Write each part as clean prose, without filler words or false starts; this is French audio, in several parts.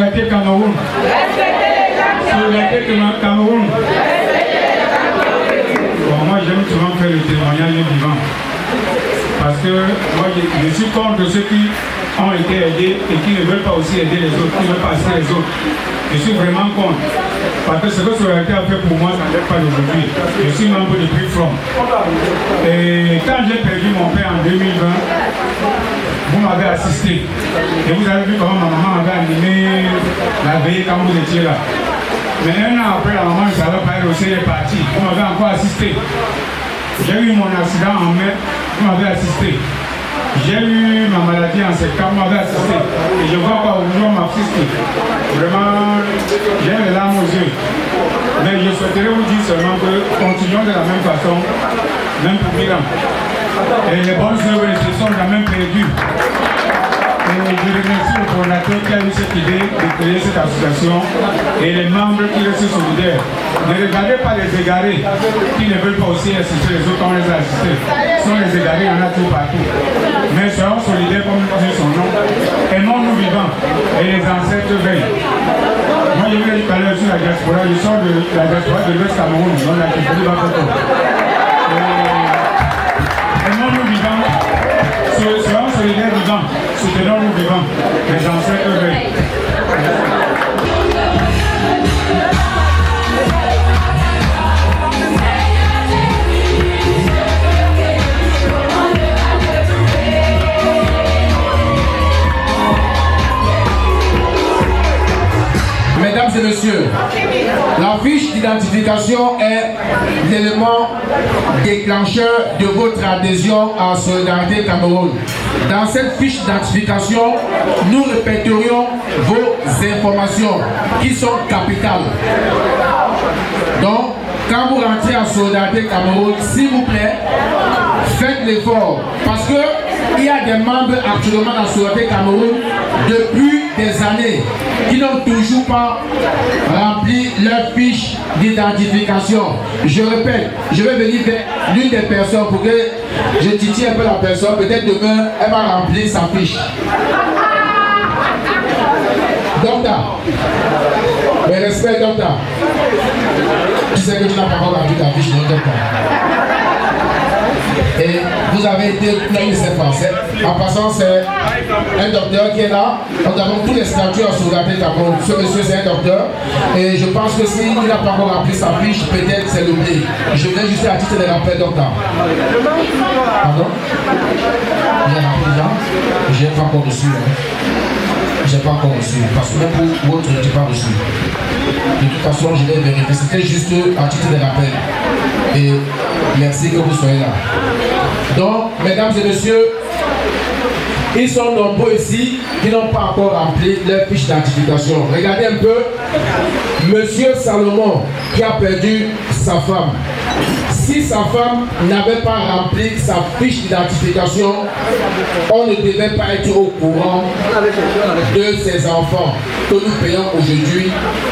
Solidarité Cameroun. Solidarité Cameroun. Bon, moi j'aime souvent faire le témoignage vivant. Parce que moi je suis contre ceux qui ont été aidés et qui ne veulent pas aussi aider les autres, qui ne veulent pas assister les autres. Je suis vraiment contre. Parce que ce que Solidarité a fait pour moi, ça ne date pas d'aujourd'hui. Je suis membre de Free From. Et quand j'ai perdu mon père en 2020, vous m'avez assisté. Et vous avez vu comment ma maman avait animé la veille quand vous étiez là. Mais un an après, la maman ne savait pas, elle aussi est partie. Vous m'avez encore assisté. J'ai eu mon accident en mai, vous m'avez assisté. J'ai eu ma maladie en septembre, vous m'avez assisté. Et je vois pas aujourd'hui on m'assiste. Vraiment, j'ai les larmes aux yeux. Mais je souhaiterais vous dire seulement que continuons de la même façon, même pour Milan. Et les bonnes œuvres ne se sont jamais perdues. Et je remercie le coordinateur qui a eu cette idée de créer cette association et les membres qui restent solidaires. Ne regardez pas les égarés qui ne veulent pas aussi assister les autres, on les a assistés. Ce sont les égarés, il y en a tout partout. Mais soyons solidaires comme dit son nom. Aimons-nous vivants et les ancêtres veillent. Moi je voulais parler sur la diaspora, je sors de la diaspora de l'Ouest Cameroun, dans la Kifeli Bakoto. Aimons-nous vivants, soyons solidaires vivants. Soutenons-nous vivants, les ancêtres veillent. Mesdames et messieurs, la fiche d'identification est l'élément déclencheur de votre adhésion à Solidarité Cameroun. Dans cette fiche d'identification, nous répéterions vos informations qui sont capitales. Donc, quand vous rentrez à Solidarité Cameroun, s'il vous plaît, faites l'effort. Parce que il y a des membres actuellement dans Solidarité Cameroun depuis des années qui n'ont toujours pas rempli leur fiche d'identification. Je répète, je vais venir vers l'une des personnes pour que je titille un peu la personne. Peut-être demain, elle va remplir sa fiche. Docteur, mais respect, docteur. Tu sais que tu n'as pas encore rempli ta fiche, docteur. Et vous avez été plein de cette pensée. En passant, c'est un docteur qui est là. Nous avons tous les statuts à Solidarité Cameroun. Ce monsieur, c'est un docteur. Et je pense que s'il n'a pas encore rempli sa fiche, peut-être c'est l'oublié. Je viens juste à titre de rappel, docteur. Pardon? J'ai rempli déjà. Je n'ai pas encore reçu. Je n'ai pas encore reçu. Parce que même pour l'autre, je n'ai pas reçu. De toute façon, je vais vérifier. C'était juste à titre de rappel. Et merci que vous soyez là. Donc, mesdames et messieurs, ils sont nombreux ici qui n'ont pas encore rempli leur fiche d'identification. Regardez un peu, monsieur Salomon qui a perdu sa femme. Si sa femme n'avait pas rempli sa fiche d'identification, on ne devait pas être au courant de ses enfants que nous payons aujourd'hui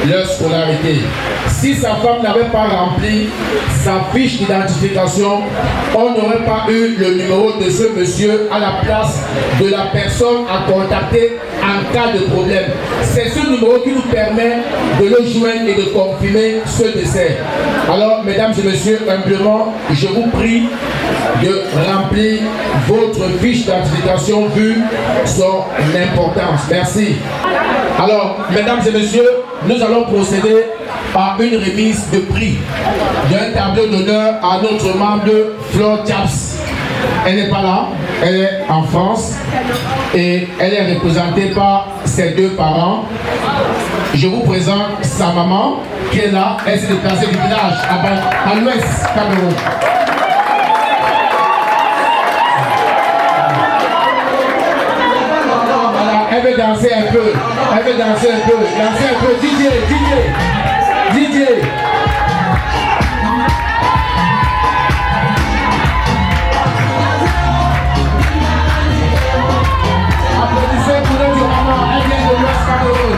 leur scolarité. Si sa femme n'avait pas rempli sa fiche d'identification, on n'aurait pas eu le numéro de ce monsieur à la place de la personne à contacter en cas de problème. C'est ce numéro qui nous permet de le joindre et de confirmer ce décès. Alors, mesdames et messieurs, humblement, je vous prie de remplir votre fiche d'identification vu son importance. Merci. Alors, mesdames et messieurs, nous allons procéder à une remise de prix d'un tableau d'honneur à notre membre Flore Chaps. Elle n'est pas là, elle est en France et elle est représentée par ses deux parents. Je vous présente sa maman qui est là. Elle s'est déplacée du village à l'ouest Cameroun. Voilà, elle veut danser un peu. Elle veut danser un peu. Danser un peu. DJ. Applaudissez pour notre maman. Elle vient de l'ouest Cameroun.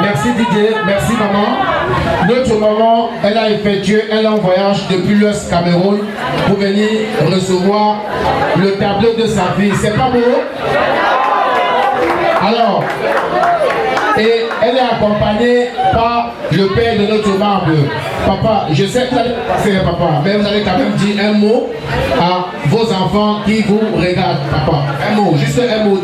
Merci Didier, merci maman. Notre maman elle a effectué un long voyage depuis l'Ouest Cameroun pour venir recevoir le tableau de sa fille. C'est pas beau? Alors, et elle est accompagnée par le père de notre membre. Papa, je sais que vous allez passer, papa, mais vous allez quand même dire un mot à vos enfants qui vous regardent, papa. Un mot, juste un mot.